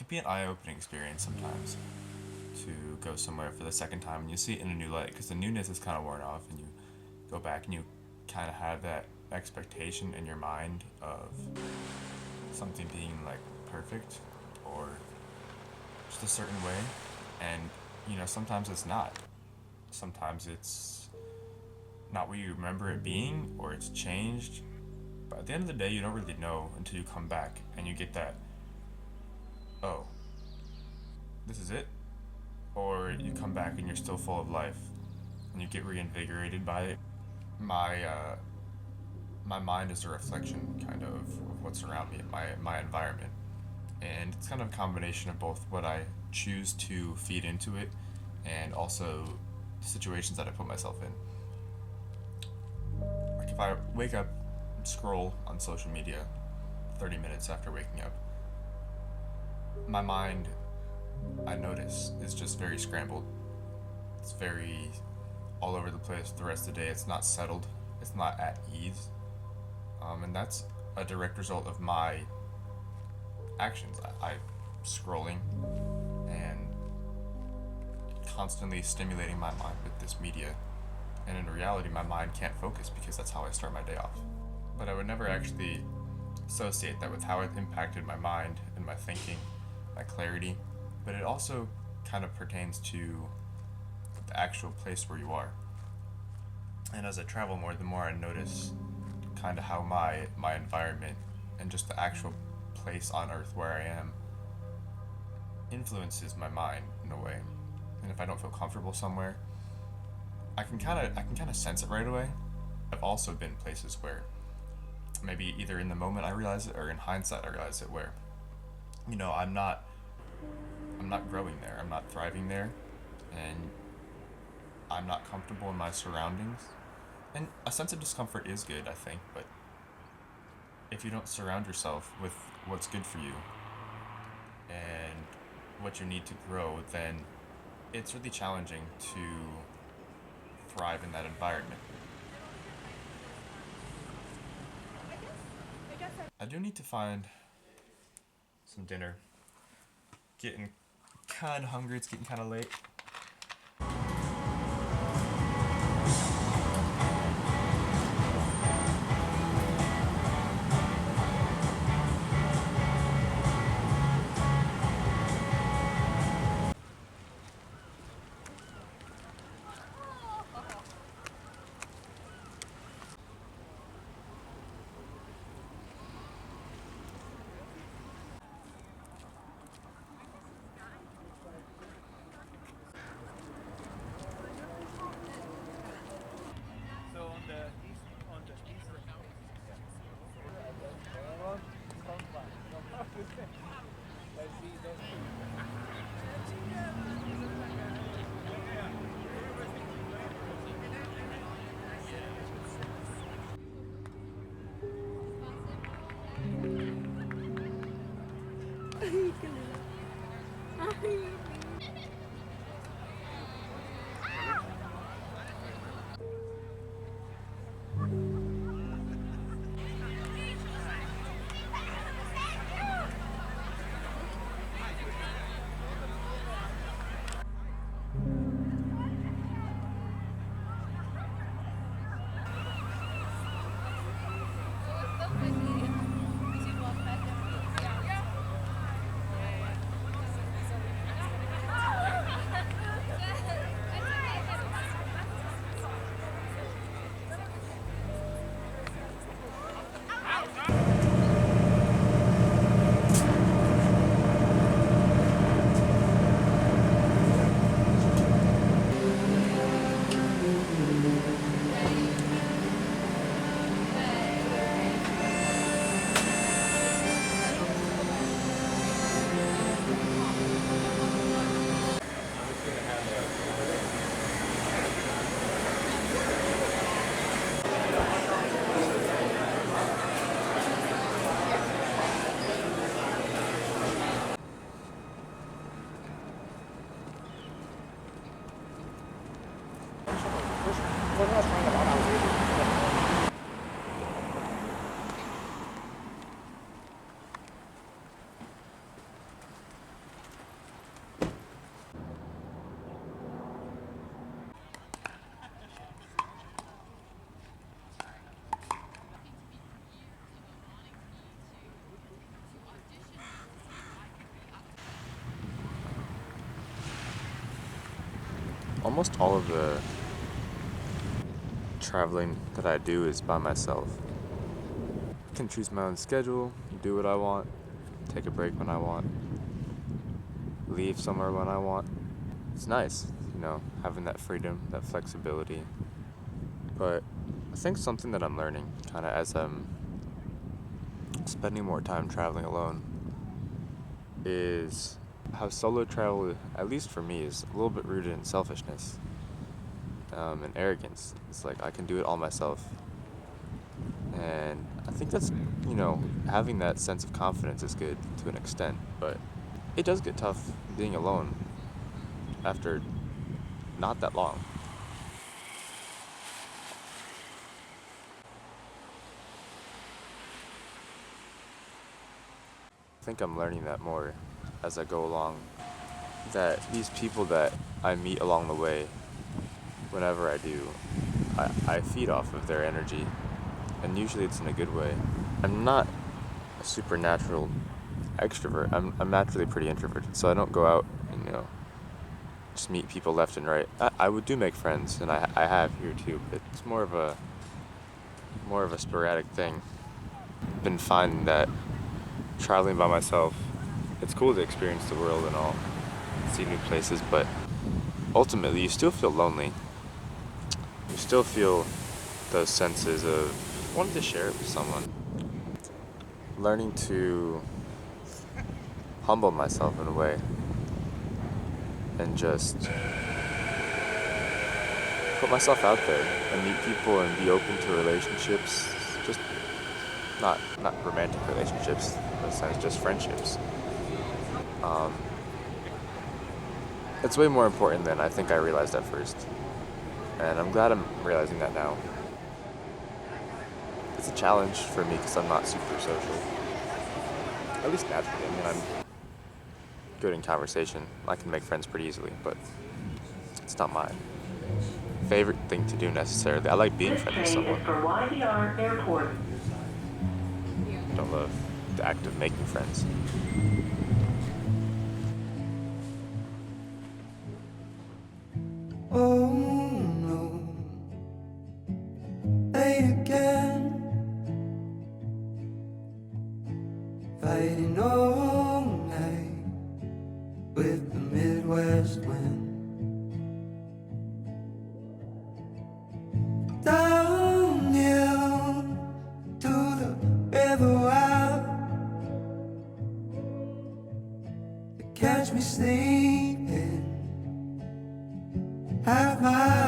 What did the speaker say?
can be an eye-opening experience sometimes to go somewhere for the second time and you see it in a new light because the newness is kind of worn off and you go back and you kind of have that expectation in your mind of something being like perfect or just a certain way, and sometimes it's not. Sometimes it's not what you remember it being, or it's changed. But at the end of the day, you don't really know until you come back and you get that, oh, this is it? Or you come back and you're still full of life and you get reinvigorated by it. My mind is a reflection kind of what's around me, my environment. And it's kind of a combination of both what I choose to feed into it and also the situations that I put myself in. Like if I wake up, scroll on social media 30 minutes after waking up, my mind, I notice, is just very scrambled. It's very all over the place the rest of the day. It's not settled. It's not at ease. And that's a direct result of my actions. I'm scrolling and constantly stimulating my mind with this media. And in reality, my mind can't focus because that's how I start my day off. But I would never actually associate that with how it impacted my mind and my thinking, my clarity. But it also kind of pertains to the actual place where you are. And as I travel more, the more I notice kind of how my environment and just the actual place on earth where I am influences my mind in a way. And if I don't feel comfortable somewhere, I can kind of sense it right away. I've also been places where maybe either in the moment I realize it or in hindsight I realize it where I'm not growing there. I'm not thriving there, and I'm not comfortable in my surroundings. And a sense of discomfort is good, I think, but if you don't surround yourself with what's good for you and what you need to grow, then it's really challenging to thrive in that environment. I do need to find some dinner. Getting kind of hungry, it's getting kind of late. almost all of the traveling that I do is by myself. I can choose my own schedule, do what I want, take a break when I want, leave somewhere when I want. It's nice, having that freedom, that flexibility. But I think something that I'm learning, kind of as I'm spending more time traveling alone, is how solo travel, at least for me, is a little bit rooted in selfishness and arrogance. It's like I can do it all myself. And I think that's, having that sense of confidence is good to an extent, but it does get tough being alone after not that long. I think I'm learning that more as I go along, that these people that I meet along the way, whenever I do, I feed off of their energy, and usually it's in a good way. I'm not a supernatural extrovert. I'm naturally pretty introverted, so I don't go out and, just meet people left and right. I would do make friends, and I have here too, but it's more of a sporadic thing. I've been finding that traveling by myself, it's cool to experience the world and all, see new places, but ultimately you still feel lonely. You still feel those senses of wanting to share it with someone. Learning to humble myself in a way and just put myself out there and meet people and be open to relationships, just not romantic relationships, in a sense, just friendships. It's way more important than I think I realized at first, and I'm glad I'm realizing that now. It's a challenge for me because I'm not super social, at least naturally. I'm good in conversation. I can make friends pretty easily, but it's not my favorite thing to do necessarily. I like being friends with someone. I don't love the act of making friends. Oh no, late again, fighting all night with the Midwest wind. Downhill to the river wild, to catch me sleeping. Have my